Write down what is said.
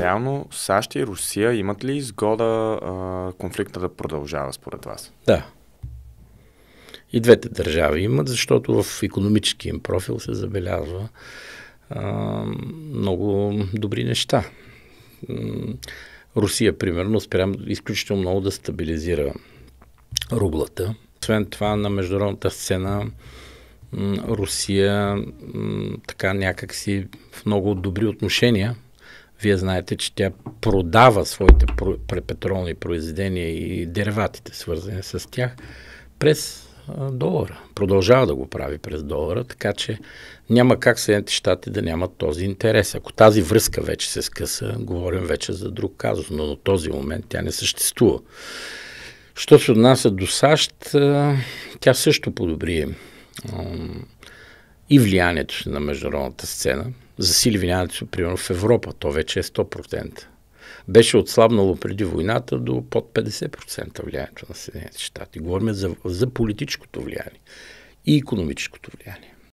реално САЩ и Русия имат ли изгода конфликта да продължава според вас? Да. И двете държави имат, защото в икономическия им профил се забелязва много добри неща. Русия, примерно, успя изключително много да стабилизира рублата. Освен това, на международната сцена Русия така някакси в много добри отношения. Вие знаете, че тя продава своите петролни произведения и дериватите, свързани с тях, през долара. Продължава да го прави през долара, така че няма как Съединените щати да нямат този интерес. Ако тази връзка вече се скъса, говорим вече за друг казус, но на този момент тя не съществува. Що се отнася до САЩ, тя също подобри и влиянието си на международната сцена. Засили влиянието си, примерно, в Европа. То вече е 100%. Беше отслабнало преди войната до под 50% влиянието на Съединените щати. Говорим за политическото влияние и икономическото влияние.